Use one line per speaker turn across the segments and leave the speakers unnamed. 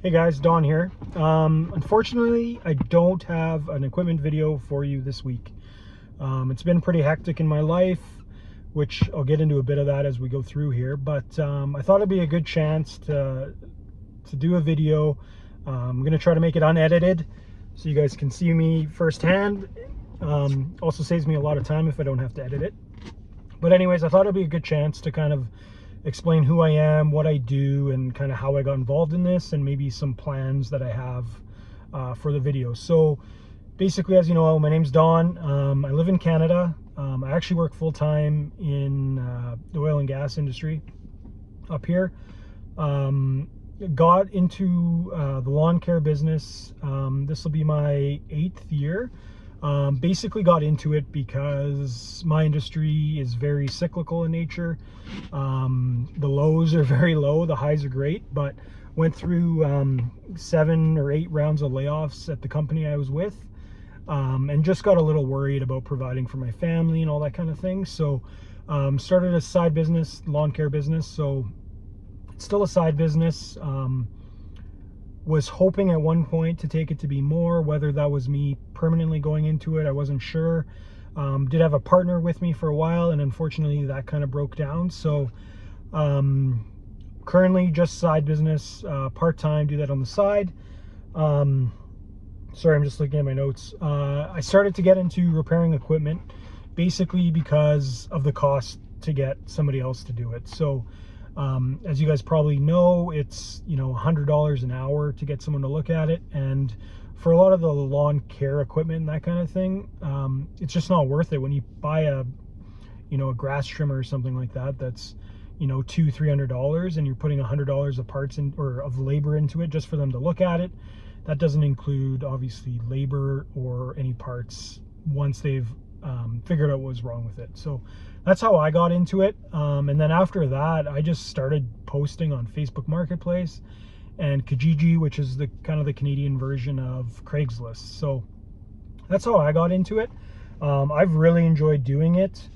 Hey guys, Don here. Unfortunately, I don't have an equipment video for you this week. It's been pretty hectic in my life, which I'll get into a bit of that as we go through here. But I thought it'd be a good chance to do a video. I'm gonna try to make it unedited, so you guys can see me firsthand. Also saves me a lot of time if I don't have to edit it. But anyways, I thought it'd be a good chance to kind of explain who I am, what I do, and kind of how I got involved in this, and maybe some plans that I have for the video. So basically, as you know, my name's Don. I live in Canada. I actually work full-time in the oil and gas industry up here. Got into the lawn care business. This will be my 8th year. Basically got into it because my industry is very cyclical in nature. The lows are very low, the highs are great, but went through 7 or 8 rounds of layoffs at the company I was with, and just got a little worried about providing for my family and all that kind of thing. So started a side business, lawn care business. So it's still a side business. Was hoping at one point to take it to be more, whether that was me permanently going into it, I wasn't sure. Did have a partner with me for a while, and unfortunately that kind of broke down. So currently just side business, part-time, do that on the side. Sorry, I'm just looking at my notes. I started to get into repairing equipment basically because of the cost to get somebody else to do it. So as you guys probably know, it's, you know, $100 an hour to get someone to look at it. And for a lot of the lawn care equipment and that kind of thing, it's just not worth it. When you buy a grass trimmer or something like that, that's, $200-300, and you're putting $100 of parts in, or of labor into it just for them to look at it. That doesn't include obviously labor or any parts once they've figured out what was wrong with it. So that's how I got into it. And then after that, I just started posting on Facebook Marketplace and Kijiji, which is the kind of the Canadian version of Craigslist. So that's how I got into it. I've really enjoyed doing it.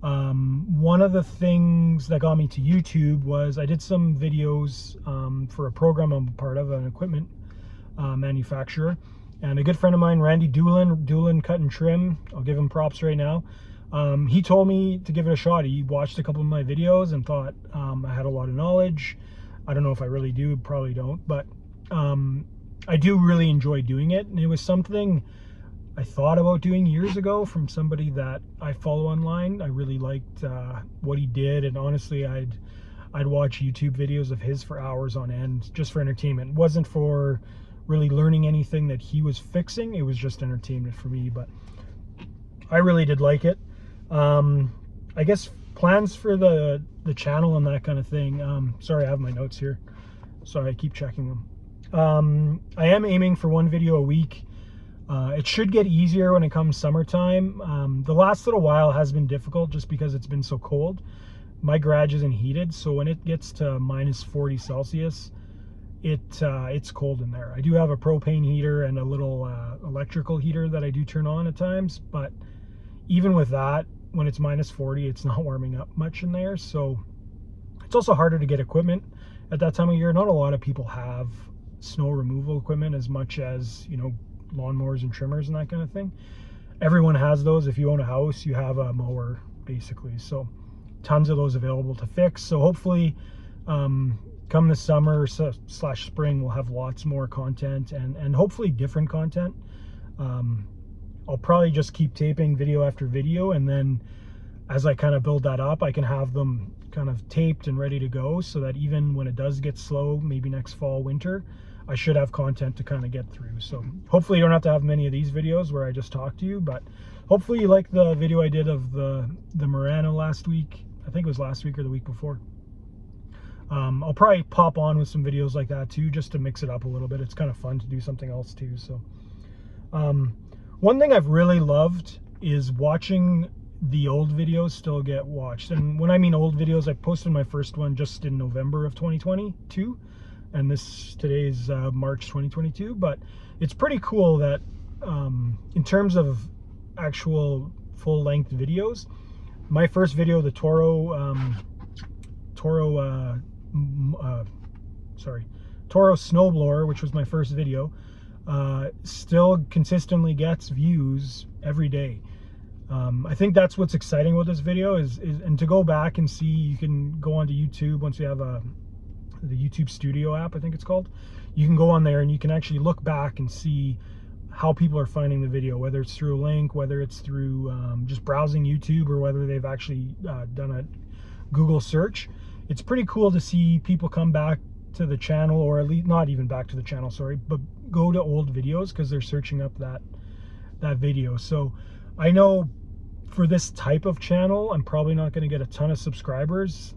One of the things that got me to YouTube was I did some videos for a program I'm part of, an equipment manufacturer. And a good friend of mine, Randy Doolin Cut and Trim, I'll give him props right now. He told me to give it a shot. He watched a couple of my videos and thought I had a lot of knowledge. I don't know if I really do, probably don't, but I do really enjoy doing it. And it was something I thought about doing years ago from somebody that I follow online. I really liked what he did, and honestly, I'd watch YouTube videos of his for hours on end just for entertainment. It wasn't for really learning anything that he was fixing. It was just entertainment for me, but I really did like it. I guess plans for the channel and that kind of thing. Sorry, I have my notes here. Sorry, I keep checking them. I am aiming for 1 video a week. It should get easier when it comes summertime. The last little while has been difficult just because it's been so cold. My garage isn't heated, so when it gets to minus 40 Celsius, it's cold in there. I do have a propane heater and a little electrical heater that I do turn on at times, but even with that, when it's minus 40, it's not warming up much in there. So it's also harder to get equipment at that time of year. Not a lot of people have snow removal equipment as much as, lawnmowers and trimmers and that kind of thing. Everyone has those. If you own a house, you have a mower basically. So tons of those available to fix. So hopefully come the summer / spring, we'll have lots more content and hopefully different content. I'll probably just keep taping video after video, and then as I kind of build that up, I can have them kind of taped and ready to go, so that even when it does get slow, maybe next fall, winter, I should have content to kind of get through. So hopefully you don't have to have many of these videos where I just talk to you, but hopefully you like the video I did of the Murano last week. I think it was last week or the week before. I'll probably pop on with some videos like that too, just to mix it up a little bit. It's kind of fun to do something else too. So one thing I've really loved is watching the old videos still get watched. And when I mean old videos, I posted my first one just in November of 2022, and today's March 2022. But it's pretty cool that in terms of actual full-length videos, my first video, the Toro snowblower, which was my first video, still consistently gets views every day. I think that's what's exciting about this video is and to go back and see, you can go onto YouTube once you have the YouTube Studio app, I think it's called. You can go on there and you can actually look back and see how people are finding the video, whether it's through a link, whether it's through just browsing YouTube, or whether they've actually done a Google search. It's pretty cool to see people come back to the channel, or at least not even back to the channel, sorry, but go to old videos because they're searching up that video. So I know for this type of channel, I'm probably not going to get a ton of subscribers.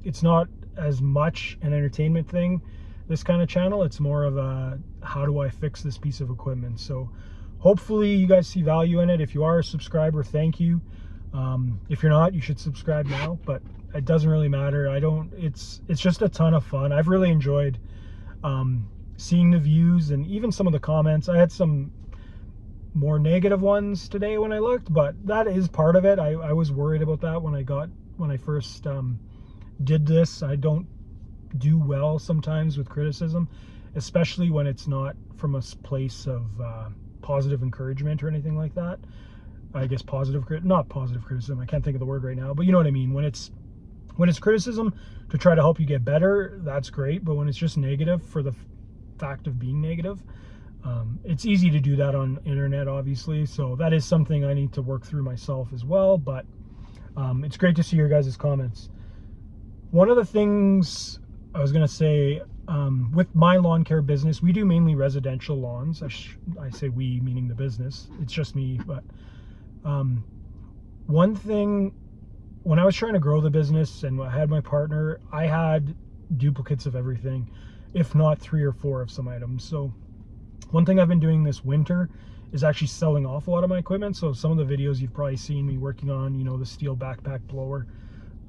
It's not as much an entertainment thing, this kind of channel. It's more of a, how do I fix this piece of equipment? So hopefully you guys see value in it. If you are a subscriber, thank you. If you're not, you should subscribe now, but it doesn't really matter. It's just a ton of fun. I've really enjoyed seeing the views and even some of the comments. I had some more negative ones today when I looked, but that is part of it. I was worried about that when I first did this. I don't do well sometimes with criticism, especially when it's not from a place of positive encouragement or anything like that. I guess not positive criticism, I can't think of the word right now, but you know what I mean. When it's criticism to try to help you get better, that's great. But when it's just negative for the fact of being negative, it's easy to do that on internet, obviously. So that is something I need to work through myself as well. But it's great to see your guys' comments. One of the things I was going to say, with my lawn care business, we do mainly residential lawns. I say we, meaning the business. It's just me. But one thing, when I was trying to grow the business and I had my partner, I had duplicates of everything, if not 3 or 4 of some items. So one thing I've been doing this winter is actually selling off a lot of my equipment. So some of the videos you've probably seen me working on, you know, the Stihl backpack blower,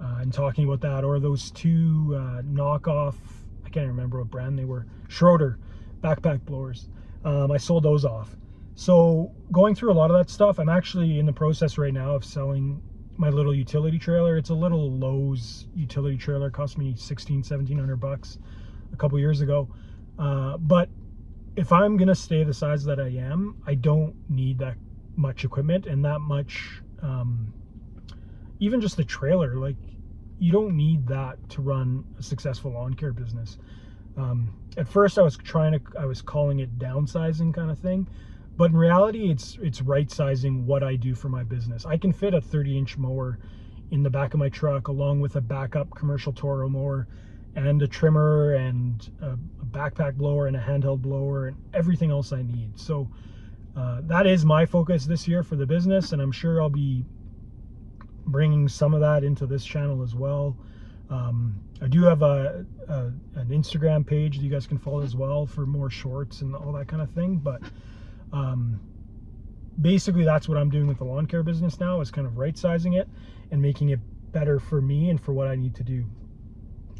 and talking about that, or those 2 knockoff, I can't remember what brand they were, Schroeder backpack blowers. I sold those off. So going through a lot of that stuff, I'm actually in the process right now of selling my little utility trailer. It's a little Lowe's utility trailer, cost me $1,700 a couple years ago. But if I'm gonna stay the size that I am, I don't need that much equipment and that much, even just the trailer. Like, you don't need that to run a successful lawn care business. At first I was calling it downsizing kind of thing, but in reality it's right sizing what I do for my business. I can fit a 30-inch mower in the back of my truck, along with a backup commercial Toro mower and a trimmer and a backpack blower and a handheld blower and everything else I need. So that is my focus this year for the business, and I'm sure I'll be bringing some of that into this channel as well. I do have an Instagram page that you guys can follow as well for more shorts and all that kind of thing. But basically that's what I'm doing with the lawn care business now, is kind of right sizing it and making it better for me and for what I need to do.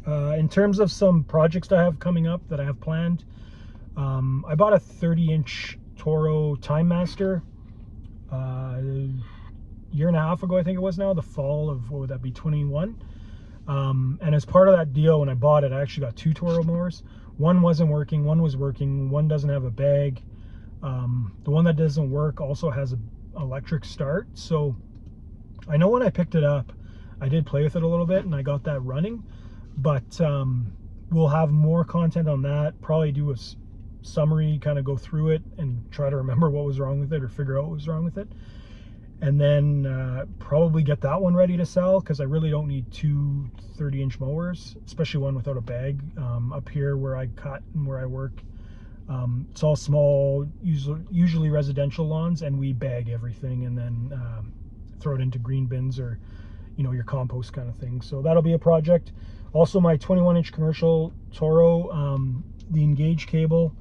In terms of some projects that I have coming up that I have planned, I bought a 30-inch Toro Time Master year and a half ago, I think it was now, the fall of, what would that be, 21. And as part of that deal, when I bought it, I actually got 2 Toro mowers. One wasn't working, one was working, one doesn't have a bag. The one that doesn't work also has an electric start. So I know when I picked it up, I did play with it a little bit and I got that running. But we'll have more content on that, probably do a summary, kind of go through it and try to remember what was wrong with it or figure out what was wrong with it. And then probably get that one ready to sell, because I really don't need 2 30-inch mowers, especially one without a bag. Up here where I cut and where I work, it's all small, usually residential lawns, and we bag everything and then throw it into green bins or, you know, your compost kind of thing. So that'll be a project. Also, my 21-inch commercial Toro, the Engage cable,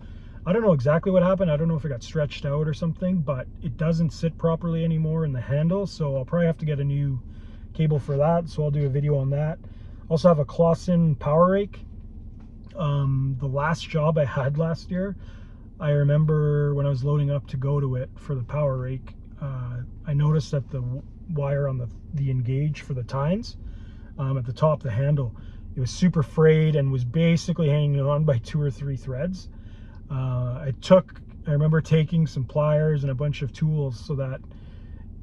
I don't know exactly what happened. I don't know if it got stretched out or something, but it doesn't sit properly anymore in the handle. So I'll probably have to get a new cable for that. So I'll do a video on that. Also have a Clausen power rake. The last job I had last year, I remember when I was loading up to go to it for the power rake, I noticed that the wire on the Engage for the tines, at the top, the handle, It was super frayed and was basically hanging on by 2 or 3 threads. I remember taking some pliers and a bunch of tools so that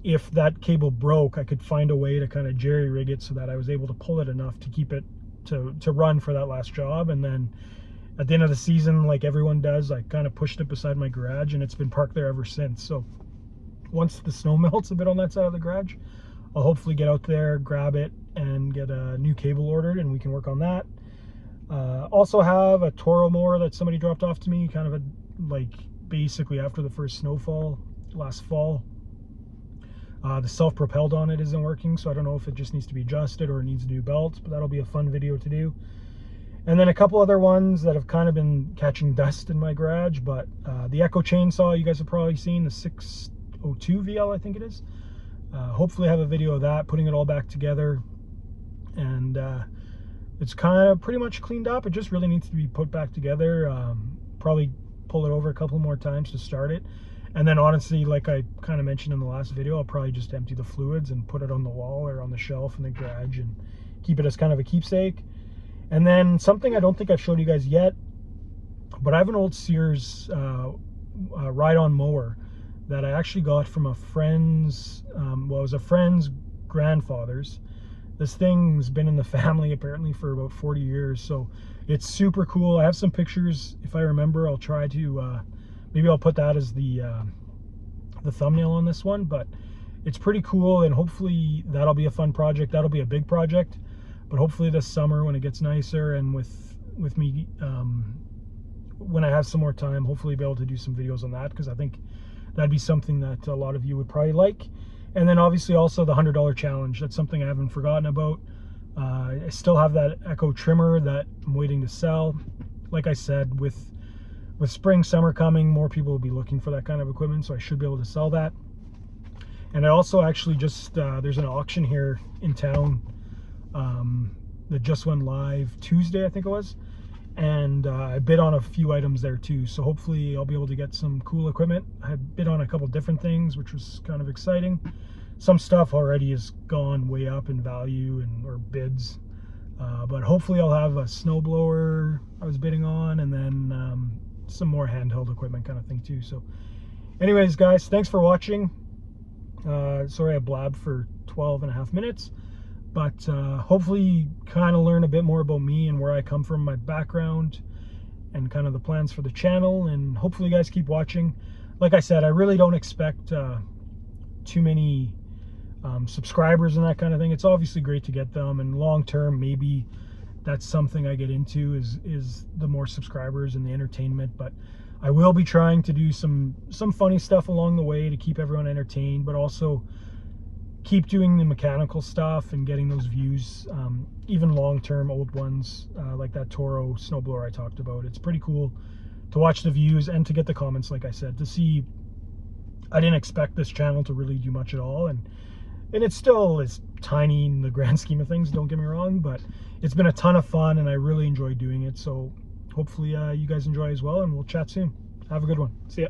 if that cable broke, I could find a way to kind of jerry rig it so that I was able to pull it enough to keep it to run for that last job. And then at the end of the season, like everyone does, I kind of pushed it beside my garage, and it's been parked there ever since. So once the snow melts a bit on that side of the garage, I'll hopefully get out there, grab it, and get a new cable ordered, and we can work on that. Also have a Toro mower that somebody dropped off to me, kind of basically after the first snowfall last fall. The self-propelled on it isn't working, so I don't know if it just needs to be adjusted or it needs new belts, but that'll be a fun video to do. And then a couple other ones that have kind of been catching dust in my garage, but the Echo chainsaw you guys have probably seen, the 602 VL I think it is. Hopefully I have a video of that, putting it all back together, and it's kind of pretty much cleaned up. It just really needs to be put back together. Probably pull it over a couple more times to start it, and then honestly, like I kind of mentioned in the last video, I'll probably just empty the fluids and put it on the wall or on the shelf in the garage and keep it as kind of a keepsake. And then something I don't think I've showed you guys yet, but I have an old Sears ride-on mower that I actually got from a friend's, well, it was a friend's grandfather's. This thing's been in the family apparently for about 40 years, so it's super cool. I have some pictures. If I remember, I'll try to, maybe I'll put that as the thumbnail on this one, but it's pretty cool, and hopefully that'll be a fun project. That'll be a big project, but hopefully this summer when it gets nicer and with me, when I have some more time, hopefully be able to do some videos on that, because I think that'd be something that a lot of you would probably like. And then obviously also the $100 challenge. That's something I haven't forgotten about. I still have that Echo trimmer that I'm waiting to sell. Like I said, with spring, summer coming, more people will be looking for that kind of equipment, so I should be able to sell that. And I also actually just, there's an auction here in town that just went live Tuesday, I think it was. And I bid on a few items there too, so hopefully I'll be able to get some cool equipment. I bid on a couple different things, which was kind of exciting. Some stuff already has gone way up in value or bids, but hopefully I'll have a snowblower I was bidding on, and then some more handheld equipment kind of thing too. So anyways, guys, thanks for watching. Sorry I blabbed for 12.5 minutes. But hopefully kind of learn a bit more about me and where I come from, my background, and kind of the plans for the channel. And hopefully you guys keep watching. Like I said, I really don't expect too many subscribers and that kind of thing. It's obviously great to get them, and long term maybe that's something I get into is the more subscribers and the entertainment. But I will be trying to do some funny stuff along the way to keep everyone entertained, but also keep doing the mechanical stuff and getting those views, even long-term old ones, like that Toro snowblower I talked about. It's pretty cool to watch the views and to get the comments, like I said, to see. I didn't expect this channel to really do much at all, and it still is tiny in the grand scheme of things, don't get me wrong, but it's been a ton of fun and I really enjoy doing it. So hopefully you guys enjoy as well, and we'll chat soon. Have a good one. See ya.